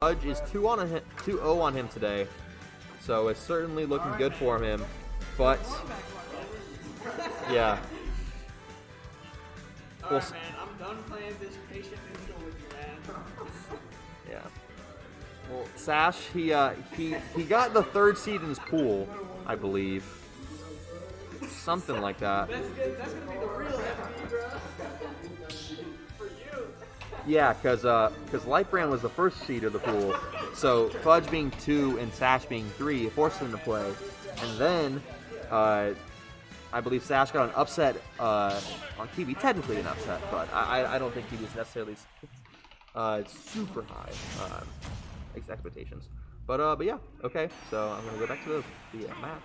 Fudge is 2-0 on him today, so it's certainly looking good for him. But yeah. Alright, man, I'm done playing this patient neutral with you, man. Yeah. Well, Sash, he got the 3rd seed in his pool, I believe. Something like that. That's gonna be the real FD, bro. For you. Yeah, because Lightbrand was the 1st seed of the pool, so Fudge being 2 and Sash being 3 forced him to play, and then I believe Sash got an upset on TV, technically an upset, but I don't think he was necessarily super high expectations. But yeah, okay. So I'm gonna go back to the match,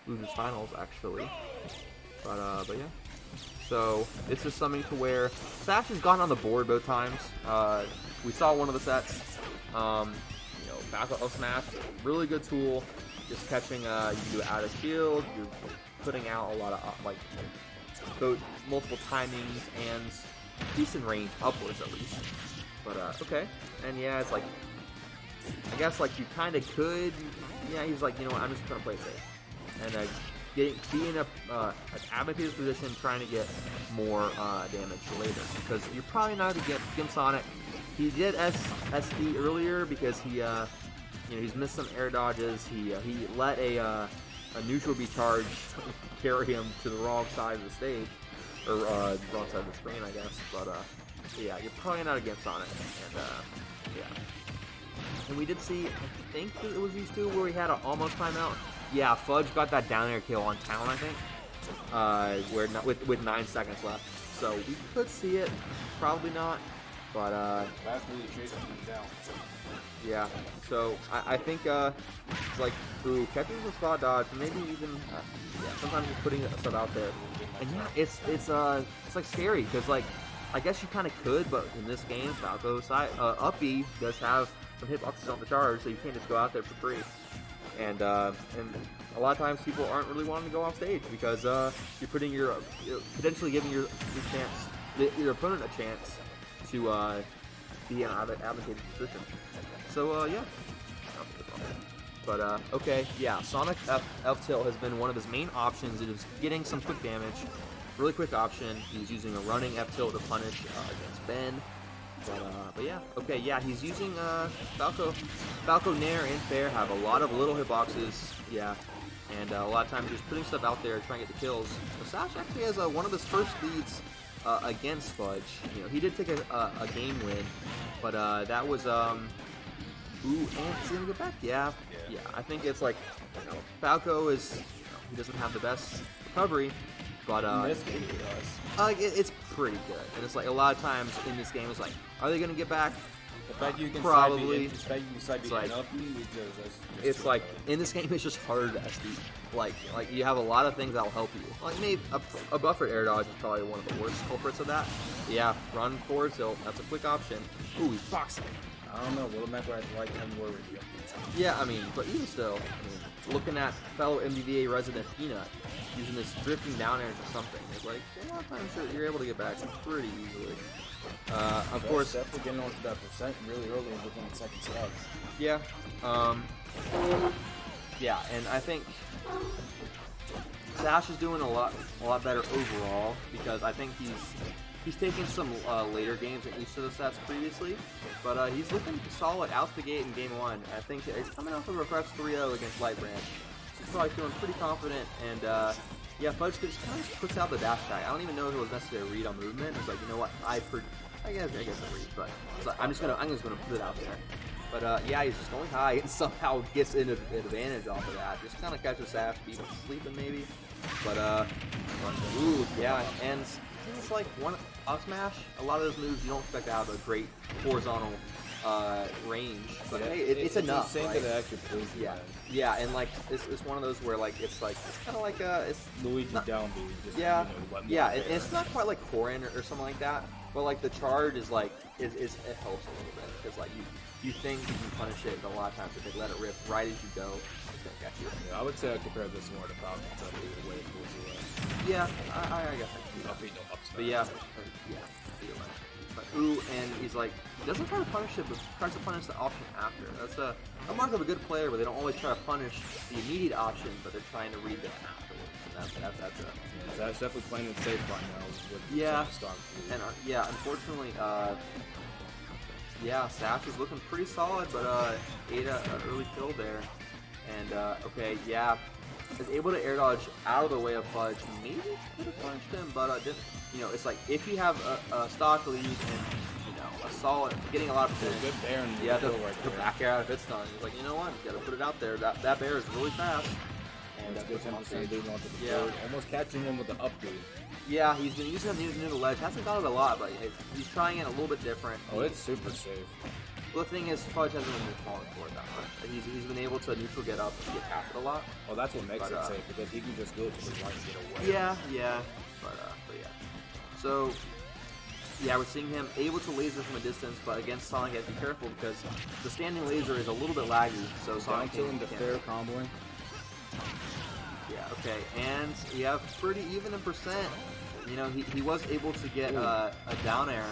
losers finals actually. But yeah. So this is something to where Sash has gotten on the board both times. We saw one of the sets. Falco smash, really good tool. Just catching, you can do it out of shield. You're putting out a lot of both multiple timings and decent range upwards at least. But okay, and yeah, it's like I guess like you kind of could. Yeah, he's like, you know what, I'm just gonna play safe and be in a an advantageous position, trying to get more damage later, because you're probably not gonna get Sonic. He did SD earlier because he he's missed some air dodges. He let a neutral be charged carry him to the wrong side of the stage, or wrong side of the screen, I guess. But yeah, you're probably not against Sonic, and yeah. And we did see, I think it was these two where we had an almost timeout. Yeah, Fudge got that down air kill on Town, I think, where with 9 seconds left. So we could see it, probably not, but that's really chasing him down. Yeah. So I think it's like through catching the spot dodge, maybe even sometimes just putting stuff out there. And yeah, it's like scary because like I guess you kind of could, but in this game, Falco side up B does have some hitboxes on the charge, so you can't just go out there for free. And a lot of times people aren't really wanting to go off stage because you're putting you're potentially giving your opponent a chance to be in an advantageous position. So yeah. But okay, yeah, Sonic F tilt has been one of his main options. It is getting some quick damage, really quick option. He's using a running F tilt to punish against Ben. But yeah, okay, yeah, he's using Falco, Nair, and Fair have a lot of little hitboxes, yeah, and a lot of times just putting stuff out there trying to get the kills. So Sash actually has one of his first leads against Fudge. You know, he did take a game win, but that was and he's gonna get back. Yeah, I think it's like, Falco is, he doesn't have the best recovery. But in this game, he does. It's pretty good, and it's like a lot of times in this game, it's like, are they gonna get back? The fact you can probably. It's like in this game, it's just harder to SD. Like you have a lot of things that'll help you. Like maybe a buffered air dodge is probably one of the worst culprits of that. Yeah, run forward tilt. That's a quick option. Ooh, he's boxing. I don't know. Little Mac like having word with you. Yeah, I mean, but even still, looking at fellow MBVA resident Peanut using this drifting down air into something, it's like a lot of times you're able to get back pretty easily. Of course, definitely getting onto that percent really early within the second stop. Yeah. Yeah, and I think Sash is doing a lot better overall because I think he's taken some later games in each of the sets previously, but he's looking solid out the gate in game 1. I think he's coming off of a fresh 3-0 against Lightbrand. He's probably feeling pretty confident, and yeah, Fudge just kind of puts out the dash tag. I don't even know if it was necessary to read on movement. It's like, you know what, I guess I read, but it's like, I'm just gonna put it out there. But yeah, he's just going high and somehow gets an advantage off of that. Just kind of catches Sash, beat him sleeping maybe. But ooh, yeah, and it's like one up smash. A lot of those moves you don't expect to have a great horizontal range, but hey, it's enough. Right? That actually plays yeah, and like it's one of those where like it's kind of like it's Luigi not, down B. Just, and it's not quite like Korin or something like that, but like the charge is like it helps a little bit because like you think you can punish it, but a lot of times if they let it rip right as you go, it's gonna catch you. Yeah, I would say I compare this more to Falco. The way it goes away. Yeah, I guess I can see that. No ups, but yeah, you're right. But ooh, and he's like, doesn't try to punish it, but tries to punish the option after. That's a mark of a good player, where they don't always try to punish the immediate option, but they're trying to read them afterwards. So that's a Sash definitely playing it safe right now with yeah. some stock food. And yeah, unfortunately, yeah, Sash was looking pretty solid, but ate an early kill there. And okay, yeah, is able to air dodge out of the way of Fudge. Maybe could have punched him, but didn't. You know, it's like if you have a stock lead and a solid, getting a lot of Good bear in the yeah, kill the right there. back air out of it's done. He's like, you know what, you gotta put it out there. That bear is really fast. And And that's good 10% lead onto the Yeah. third. Almost catching him with the up B. yeah, he's been using it near the ledge. Hasn't got it a lot, but he's trying it a little bit different. Oh, it's super safe. Well, the thing is, Fudge hasn't been falling for it that much. He's been able to neutral get up and get past it a lot. Well, that's what makes But, it safe, because he can just go to the right and get away. Yeah, but yeah. So, yeah, we're seeing him able to laser from a distance, but against Sonic, you have to be careful because the standing laser is a little bit laggy. So Sonic Down killing the can't. fair comboing. Yeah, okay, and yeah, pretty even in percent. You know, he was able to get a down air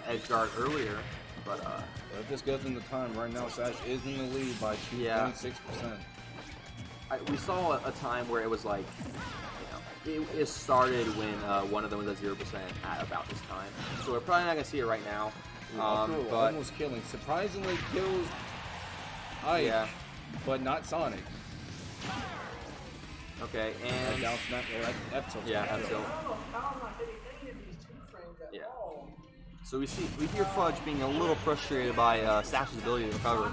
edge guard earlier, but But if this goes into time, right now Sash is in the lead by 2.6%. we saw a time where it was like, it started when one of them was at 0% at about this time. So we're probably not gonna see it right now. But Almost killing. Surprisingly kills Ike, yeah, but not Sonic. okay, And and down snap or F tilt. yeah, F tilt. I don't know how I'm not hitting any of these two frames at Yeah. all. So we hear Fudge being a little frustrated by Sash's ability to recover,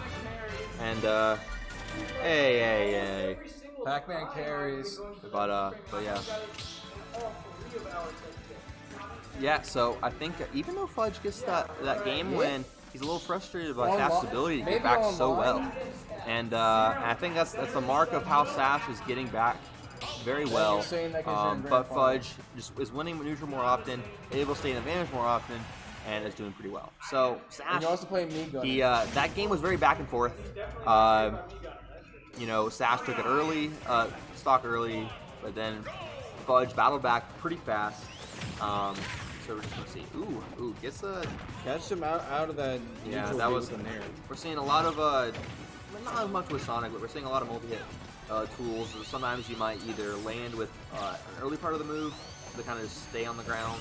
and hey. Every single Pac-Man time carries. I'm going for But, the but yeah. frame, I gotta all for real hour testing. Yeah, so I think even though Fudge gets that game win, he's a little frustrated by Sash's ability to get back so well. And I think that's the mark of how Sash is getting back very well. you're saying that 'cause you're in But grand final. Fudge just is winning neutral more often, able to stay in advantage more often, and is doing pretty well. So And Sash, you're also playing me gun. that game was very back and forth. Sash took it early, stock early, but then Fudge battled back pretty fast. So we're just gonna see. Ooh, gets a. Catch him out of that Yeah, neutral that B was. with an air. We're seeing a lot of not as much with Sonic, but we're seeing a lot of multi-hit tools. So sometimes you might either land with an early part of the move to kind of just stay on the ground,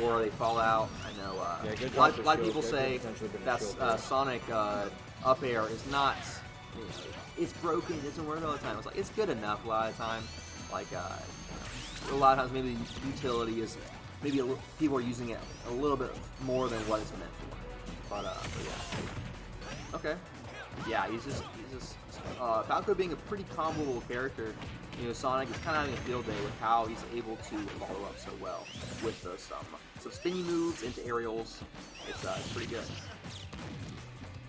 or they fall out. I know Yeah, good a lot job of for people shield. say That could potentially been a that shield there. Sonic up air is not. It's broken. It doesn't work all the time. It's like it's good enough a lot of the time. Like a lot of times, maybe the utility is maybe people are using it a little bit more than what it's meant for. But yeah. Okay. Yeah, he's just Falco being a pretty comboable character. Sonic is kind of having a field day with how he's able to follow up so well with those some spinny moves into aerials. It's pretty good.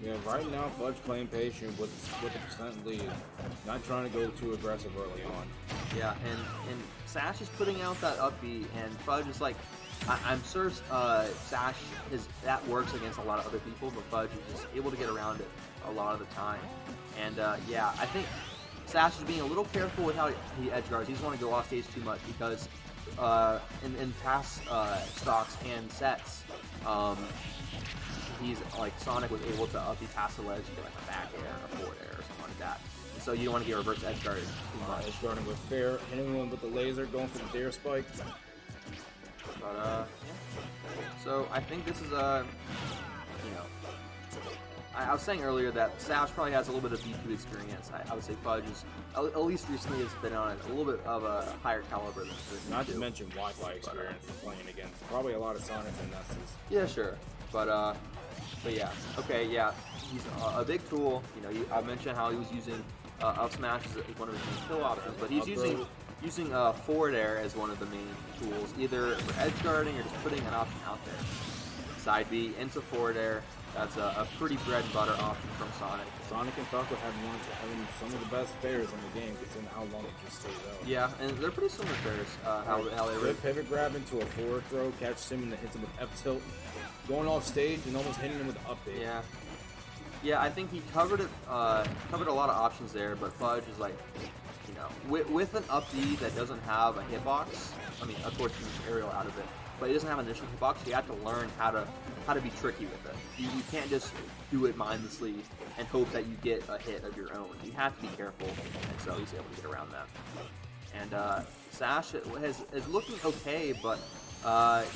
Yeah, right now Fudge playing patient with the percent lead, not trying to go too aggressive early on. Yeah, and Sash is putting out that up B, and Fudge is like, I'm sure Sash that works against a lot of other people, but Fudge is just able to get around it a lot of the time. And yeah, I think Sash is being a little careful with how he edge guards. He doesn't want to go off stage too much because in past stocks and sets, he's like Sonic was able to up past the ledge and get like a back air, a forward air, or something like that. And so you don't want to get reverse edge guarded too much. It's starting with fair, hitting one with the laser, going for the dare spike. But yeah. So I think this is I was saying earlier that Sash probably has a little bit of V2 experience. I would say Fudge is, at least recently, has been on a little bit of a higher caliber than Not to V2. mention Wi-Fi experience for playing against probably a lot of Sonic and Nesses. Yeah, sure. But yeah. Okay, yeah. He's a big tool. I mentioned how he was using up smash as one of his main kill options, but he's using forward air as one of the main tools, either for edge guarding or just putting an option out there. Side B into forward air. That's a pretty bread and butter option from Sonic. Sonic and Falco having some of the best pairs in the game, considering how long it just stays out. Yeah, and they're pretty similar pairs. How they were. Good pivot grab into a forward throw, catches him and hits him with F tilt, going off stage and almost hitting him with the update. Yeah. Yeah, I think he covered it. Covered a lot of options there, but Fudge is like, with an up D that doesn't have a hitbox. I mean, of course, you can aerial out of it. but he doesn't have an initial hitbox. So you have to learn how to be tricky with it. You can't just do it mindlessly and hope that you get a hit of your own. You have to be careful, and so he's able to get around that. And Sash is looking okay, but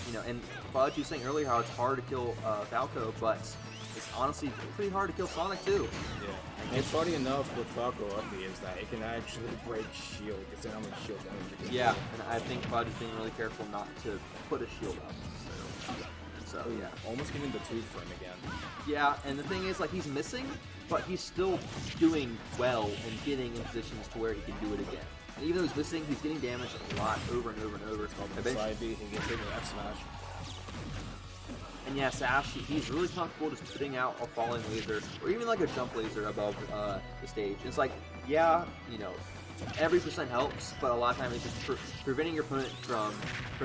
you know, and Fudge was saying earlier how it's hard to kill Falco, but it's honestly pretty hard to kill Sonic too. Yeah. And funny enough with Falco ugly is that it can actually break shield. It's how much shield damage it can Yeah, do. and I think Fudge is being really careful not to put a shield up. So yeah. Almost getting the tooth for him again. Yeah, and the thing is, like, he's missing, but he's still doing well and getting in positions to where he can do it again. And even though he's missing, he's getting damaged a lot over and over and over. Side B, he gets hit with F smash. And yeah, Sash, he's really comfortable just putting out a falling laser, or even like a jump laser above the stage. It's like, yeah, you know, every percent helps, but a lot of times it's just preventing your opponent from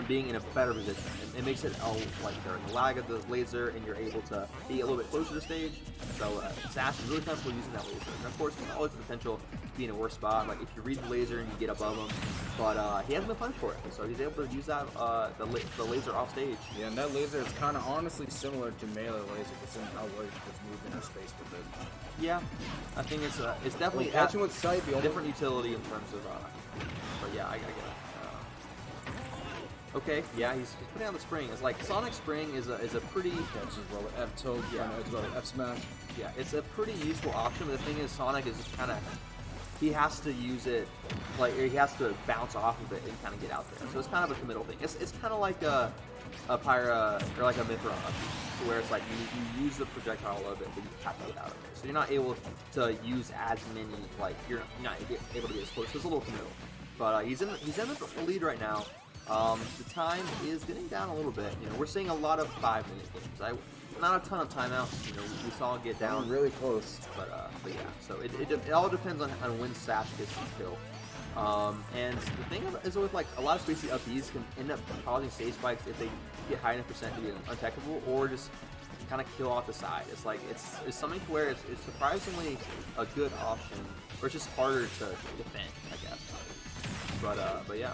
being in a better position. It makes it like the lag of the laser, and you're able to be a little bit closer to stage. So Sash is really comfortable using that laser. And of course, there's always the potential to be in a worse spot, like if you read the laser and you get above him. But he hasn't been punished for it, so he's able to use that the laser off stage. Yeah, and that laser is kind of honestly similar to melee laser, considering how well you just move into space with it. Yeah, I think it's definitely catching with sight, the different utility in terms of. But yeah, I get it. Okay, yeah, he's putting out the spring. It's like Sonic Spring is a pretty Catches well with F tilt, Yeah. as well with F smash. yeah, it's a pretty useful option. But the thing is, Sonic is just kind of he has to use it like he has to bounce off of it and kind of get out there. So it's kind of a committal thing. It's kind of like a Pyra or like a Mithra, where it's like you use the projectile a little bit, but you have to get out of there. So you're not able to use as many, like you're not able to get as close. So it's a little committal. But he's in the lead right now. The time is getting down a little bit. You know, we're seeing a lot of 5-minute games. Not a ton of timeouts. You know, we saw it get down Really close. but yeah. So it all depends on when Sash gets his kill. And the thing is with like a lot of spacey up Bs can end up causing stage spikes if they get high enough percent to be untechable, or just kind of kill off the side. It's like it's something to where it's surprisingly a good option, or it's just harder to defend, I guess. But yeah.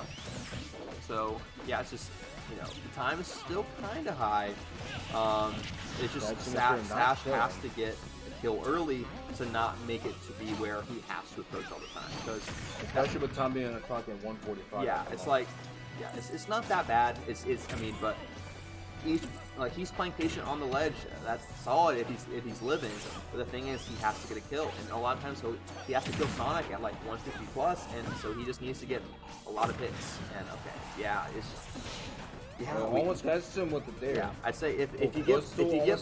So yeah, it's just, you know, the time is still kind of high. It's just Sash has to get a kill early to not make it to be where he has to approach all the time. Because Especially with time being on the clock at 1:45. yeah, it's like, yeah, it's not that bad. I mean, but he's playing patient on the ledge. That's solid if he's living. But the thing is, he has to get a kill, and a lot of times he has to kill Sonic at like 150 plus, and so he just needs to get a lot of hits. And okay, yeah, it's just, yeah. Almost catches him with the dare. Yeah, I'd say if you get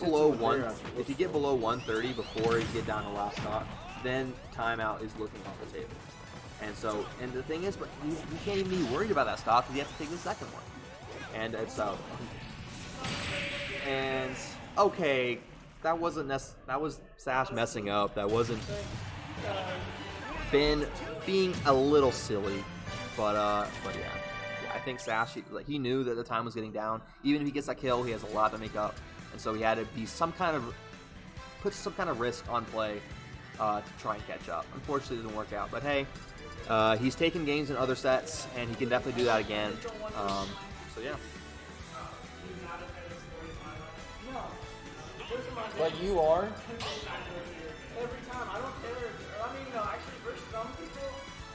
below 130 before you get down to last stock, then timeout is looking off the table. And so, and the thing is, but you can't even be worried about that stock because you have to take the second one. And it's and okay, that was Sash messing up. That wasn't Ben being a little silly, but yeah, I think Sash he knew that the time was getting down. Even if he gets that kill, he has a lot to make up, and so he had to be put some kind of risk on play to try and catch up. Unfortunately, it didn't work out, but hey, he's taken games in other sets, and he can definitely do that again. So yeah. But you are? Every time. I don't care. I mean, actually, versus some people,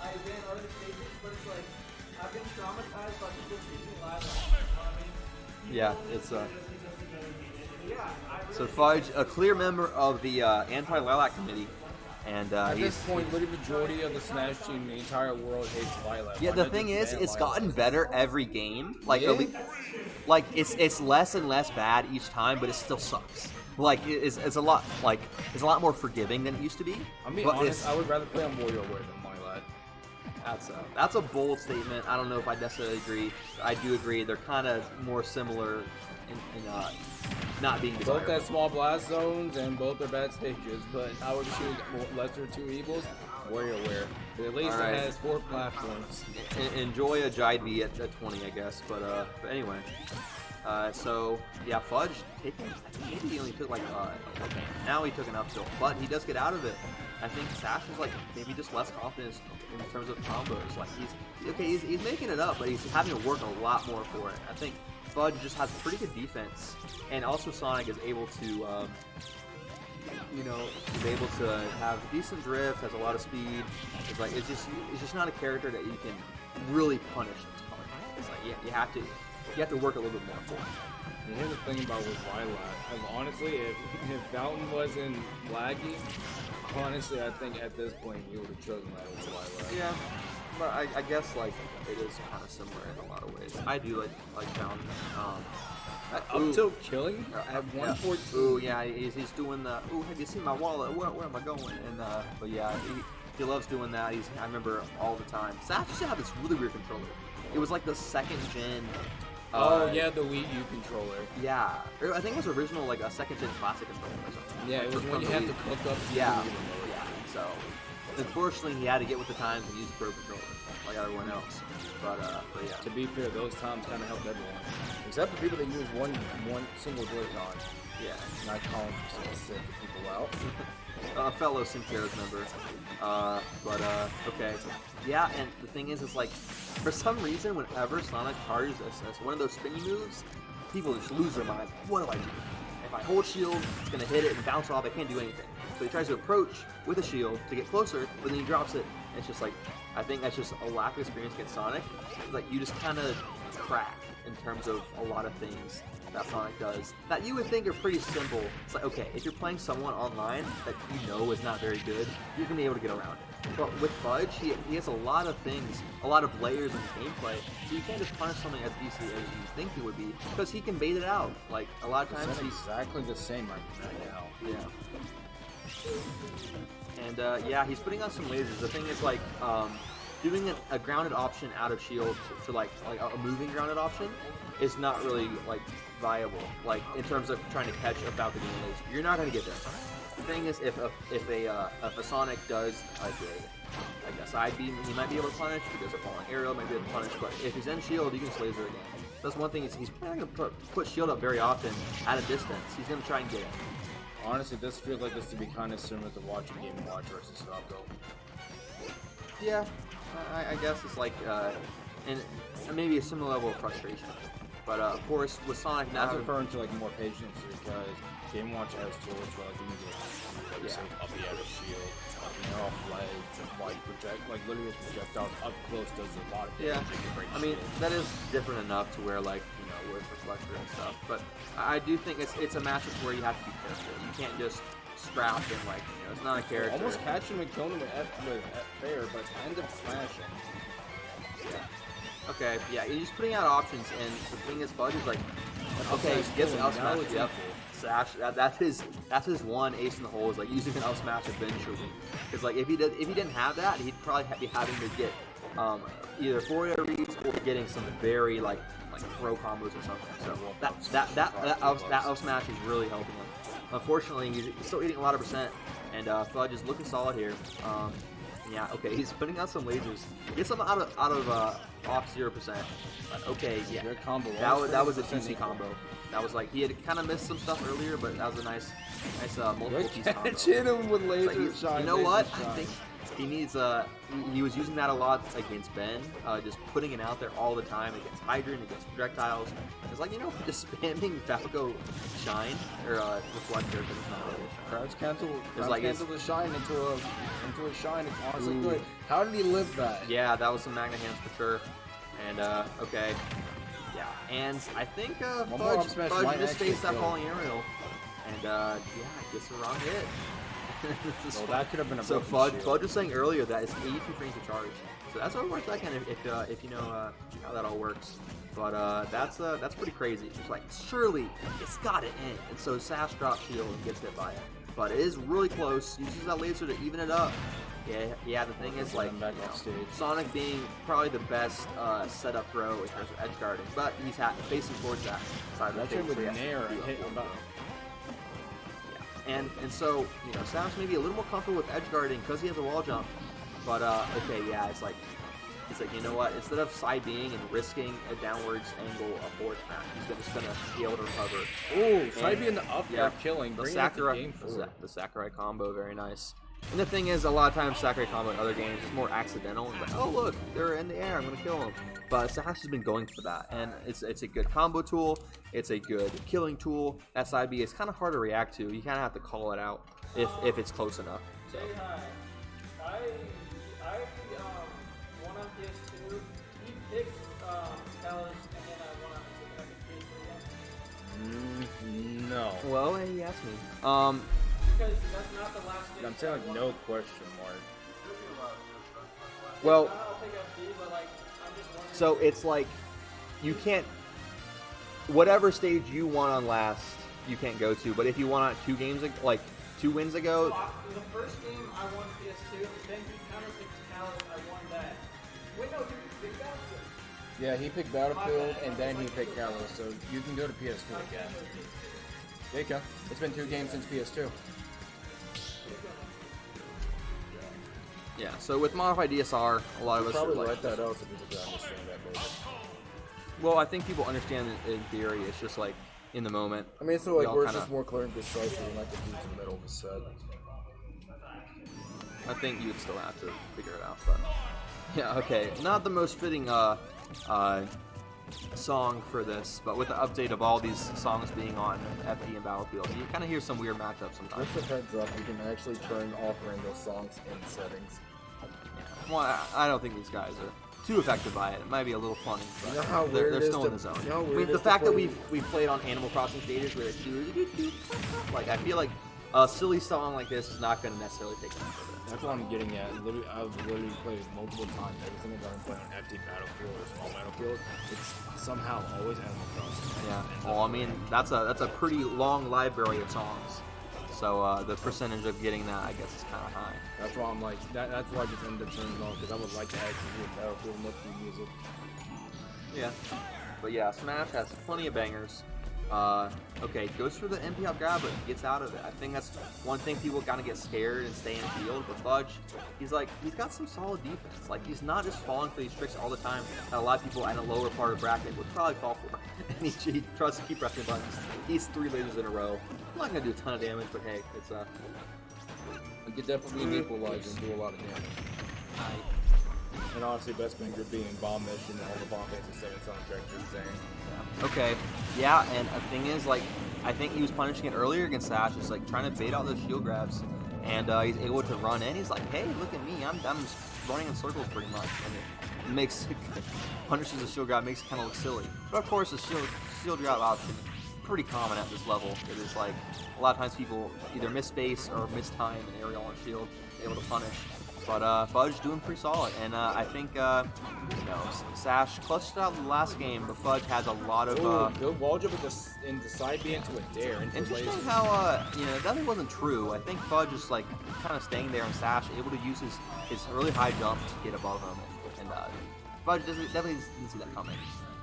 I've been other stages, but it's like, I've been traumatized by people choosing live. Yeah, it's Yeah, so Fudge, a clear member of the anti-Lilac committee, and At he's this point, the majority of the Smash team, the entire world hates Lilac. yeah. Why The not thing just is, ban it's Lilac? gotten better every game. Like Yeah? like it's less and less bad each time, but it still sucks. Like it's a lot more forgiving than it used to be. I'm being but honest, I would rather play on WarioWare than Lilac. That's a bold statement. I don't know if I necessarily agree. I do agree. They're kind of more similar in not being Both desirable. have small blast zones and both are bad stages, but I would choose lesser two evils. WarioWare. But at least All right. it has 4 platforms. Enjoy a Jide V at 20, I guess. But anyway. So yeah, Fudge taking. I think he only took like okay. Now he took an up tilt, but he does get out of it. I think Sash is like maybe just less confidence in terms of combos. Like he's making it up, but he's having to work a lot more for it. I think Fudge just has pretty good defense, and also Sonic is able to, you know, is able to have decent drift, has a lot of speed. It's like it's just not a character that you can really punish a ton. It's like you have to work a little bit more for it. And here's the thing about with Lilac. Honestly, if Fountain wasn't laggy, honestly, I think at this point you would have chosen that over Lilac. Yeah, but I guess like it is kind of similar in a lot of ways. I do like Fountain. Up till killing at 114. Ooh, yeah, he's doing the. Ooh, have you seen my wallet? Where am I going? And but yeah, he loves doing that. I remember all the time. Sash used to have this really weird controller. It was like the second gen. Oh yeah, the Wii U controller. Yeah, I think it was original like a second gen classic controller or something. Yeah, it was when you had to hook up. Yeah. So unfortunately, he had to get with the times and use Pro controller like everyone else. But yeah. To be fair, those times kind of helped everyone, except for people that use one single joy-con. Yeah. Not calling sick people out. A fellow Sinceros member. Okay. Yeah, and the thing is, like, for some reason, whenever Sonic charges one of those spinny moves, people just lose their minds. What do I do? If I hold shield, it's gonna hit it and bounce off. I can't do anything. So he tries to approach with a shield to get closer, but then he drops it. And it's just like, I think that's just a lack of experience against Sonic. It's like you just kind of crack in terms of a lot of things that Sonic does that you would think are pretty simple. It's like, okay, if you're playing someone online that you know is not very good, you're gonna be able to get around it. But with Fudge, he has a lot of things, a lot of layers in his gameplay, so you can't just punish something as easily as you think he would be, because he can bait it out. Like, a lot of times he's exactly the same right now. Yeah. And yeah, he's putting on some lasers. The thing is, like, doing a grounded option out of shield to like a moving grounded option is not really like viable. Like in terms of trying to catch a Falco getting a laser, you're not gonna get there. The thing is, if a Sonic does like a side beam, he might be able to punish. If he does a falling arrow, might be able to punish. But if he's in shield, you can just laser again. That's one thing. Is he's not gonna put shield up very often at a distance. He's gonna try and get it. Honestly, this feels like this to be kind of similar to watching Game & Watch versus Falco. Yeah, I guess it's like, and maybe a similar level of frustration. But of course, with Sonic now, I was referring to like more patience because Game & Watch has tools where like you can get up the out of shield, off legs, like literally his projectiles up close does a lot of damage. I mean that is different enough to where like with reflector and stuff. But I do think it's a matchup where you have to be careful. You can't just scrap and like it's not a character. Almost catch him and kill him with fair, but end up smashing. Yeah. Okay. Yeah. He's just putting out options, and the thing is, Fudge is like, okay, gets an up smash. Yep. Sash. That's his one ace in the hole is like using an up smash eventually. Because like if he didn't have that, he'd probably be having to get either 4-air reads or getting some very like throw combos or something. So that up smash is really helping him. Unfortunately, he's still eating a lot of percent, and Fudge is looking solid here. Yeah, okay, he's putting out some lasers. Gets him out of off 0%. But okay, yeah, combo. That was a 2C combo. That was like he had kind of missed some stuff earlier, but that was a nice multiple piece combo. Hit him with laser shine. You know what? I think he needs he was using that a lot against Ben, just putting it out there all the time against Hydrant, against projectiles. It's like just spamming Falco shine or reflector, but it's not really a shine. Crouch cancel the shine into a shine. It's honestly good. How did he live that? Yeah, that was some Magna Hands for sure. And okay. Yeah, and I think Fudge just faced that falling aerial, and gets the wrong hit. Well, that could have been a so Fudge was saying earlier that it's 82 frames to charge, so that's what works that kind of if you know how that all works. But that's pretty crazy. It's like surely it's got to end, and so Sash drops shield and gets hit by it, but it is really close. Uses that laser to even it up. Yeah. The thing is, like, Sonic being probably the best setup throw in terms of edge guarding, but he's facing towards that side of the face. With Nair and hit about. Yeah, and so Sash may be a little more comfortable with edge guarding because he has a wall jump. But okay, yeah, it's like you know what? Instead of side being and risking a downwards angle, a forward smash, he's just gonna be able to recover. Oh, side being the up air killing, the Sakurai combo, very nice. And the thing is, a lot of times Sakurai combo in other games is more accidental. It's like, oh look, they're in the air, I'm gonna kill them. But Sash has been going for that, and it's a good combo tool. It's a good killing tool. That side B is kind of hard to react to. You kind of have to call it out if it's close enough. So. Say hi. I won on PS2. He picked Talos, and then I won on PS3. No. Well, he asked me. Because that's not the last game. I'm saying like no question mark. Well, I'll pick FD, but like, I'm just wondering. so it's like you can't. Whatever stage you won on last, you can't go to. But if you won on 2 games, like 2 wins ago. In the first game, I won PS2. Then he counterpicked Talos. I won that. Wait, no, you picked Battlefield. Yeah, he picked Battlefield and then he picked Talos, so you can go to PS2 again. There you go. It's been 2 games since PS2. Yeah. So with modified DSR, a lot of us are Probably like. write that out so people can understand that better. Well, I think people understand it in theory. It's just like in the moment. I mean, so like we all where it's kinda- just more clear and concise, and like the dudes in the middle of the set. I think you'd still have to figure it out, but yeah, okay. Not the most fitting song for this, but with the update of all these songs being on FD and Battlefield, you kind of hear some weird matchups sometimes. Just a heads up, you can actually turn off random songs in settings. Well, I don't think these guys are too affected by it. It might be a little funny, but You know how they're weird it is still to- in the zone. you know how I weird mean, it the is to fact that play- we've played on Animal Crossing stages where it's like I feel like a silly song like this is not going to necessarily take enough of it. That's what I'm getting at. Literally, I've literally played it multiple times. Every single time I'm playing an FD Battlefield or a small Battlefield, it's somehow always Animal Crossing. Yeah. Well, I mean, that's a pretty long library of songs. So the percentage of getting that, I guess, is kind of high. That's why I'm like, that's why I just ended up turning it on, because I would like to actually hear Battlefield Multi music. Yeah. But yeah, Smash has plenty of bangers. Okay, goes for the MP up grab, but gets out of it. I think that's one thing people kind of get scared and stay in the field. But Fudge, he's got some solid defense. Like, he's not just falling for these tricks all the time that a lot of people in a lower part of the bracket would probably fall for. And he tries to keep pressing buttons. He's 3 lasers in a row. I'm not gonna do a ton of damage, but hey, it's You could definitely equalize and do a lot of damage. And honestly, best banger being Bomb Mission and all the Bomb Fantasy 7 soundtracks are insane. Okay, yeah, and the thing is, like, I think he was punishing it earlier against Sash, just like trying to bait out those shield grabs, and he's able to run in. He's like, hey, look at me, I'm just running in circles pretty much, and it makes punishes the shield grab, makes it kind of look silly. But of course, the shield grab option is pretty common at this level. It is like a lot of times people either miss space or miss time in aerial and shield, able to punish. But Fudge doing pretty solid, and I think Sash clutched it out in the last game, but Fudge has a lot of. Good wall jump in the side B into a dare. Into Interesting laser. how that wasn't true. I think Fudge is like kind of staying there, and Sash able to use his really high jump to get above him, and Fudge definitely didn't see that coming.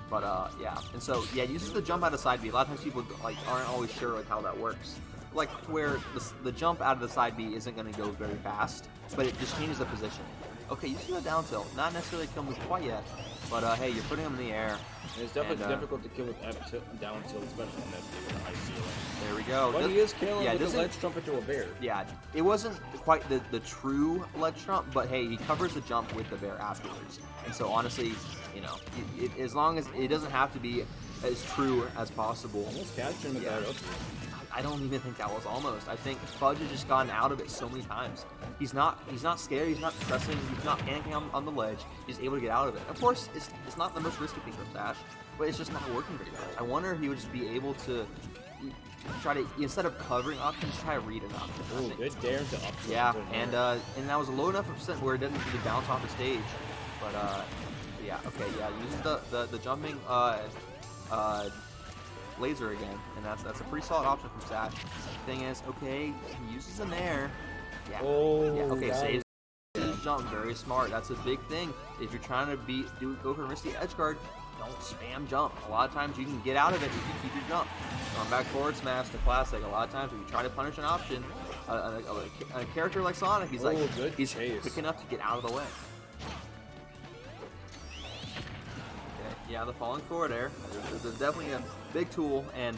But yeah, and so yeah, uses the jump out of side B. A lot of times people like aren't always sure like how that works. Like where the jump out of the side B isn't going to go very fast, but it just changes the position. Okay, you see the down tilt, not necessarily kill move quite yet, but hey, you're putting him in the air. And it's definitely difficult to kill with F tilt and down tilt, especially on FD with a high ceiling. There we go. But he is killing with doesn't- the ledge jump into a bear. Yeah, it wasn't quite the true ledge jump, but hey, he covers the jump with the bear afterwards. And so honestly, as long as it doesn't have to be as true as possible. Almost catch him with Yeah. that up. I don't even think that was almost. I think Fudge has just gotten out of it so many times. He's not scared. He's not pressing. He's not panicking on the ledge. He's able to get out of it. Of course, it's not the most risky thing for Sash, but it's just not working very well. I wonder if he would just be able to try to, instead of covering options, try to read an option. I Ooh, think. good dare to up tilt. Yeah, into a and that was a low enough percent where it doesn't really bounce off the stage. But yeah, okay, yeah, uses the jumping laser again, and that's a pretty solid option from Sash. Thing is, okay, he uses an air. Yeah. Oh, yeah. Okay, that saves his jump. Very smart. That's a big thing. If you're trying to go for a risky edge guard, don't spam jump. A lot of times you can get out of it if you keep your jump. On back forward smash, the classic. A lot of times if you try to punish an option, a character like Sonic, he's good he's chase. quick enough to get out of the way. Yeah, the falling forward air. There's definitely a big tool, and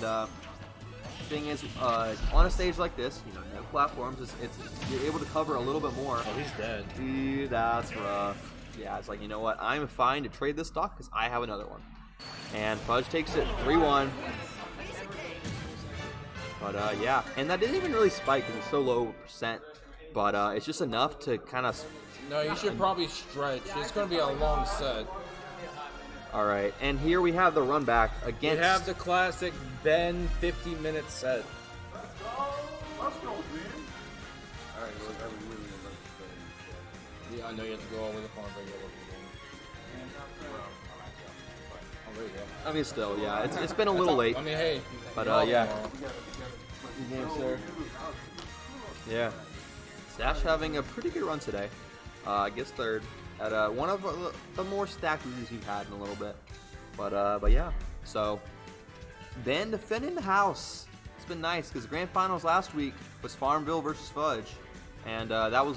thing is, on a stage like this, you know, no platforms, it's you're able to cover a little bit more. Oh, he's dead. Dude, that's rough. Yeah, it's like, you know what? I'm fine to trade this stock because I have another one. And Fudge takes it 3-1. But yeah, and that didn't even really spike because it's so low percent. But it's just enough to kind of. No, you should probably stretch. It's going to be a long set. All right, and here we have the run back against. We have the classic Ben 50-minute set. Let's go, man. Yeah, I know you have to go over the farm regular. Oh, there you go. I mean, still, yeah, it's been a little late. I mean, hey. But yeah. Game, sir. Yeah. Sash having a pretty good run today. I guess third at one of the more stacked leads we've had in a little bit. But yeah. So Ben defending the house. It's been nice because the grand finals last week was Farmville versus Fudge, and that was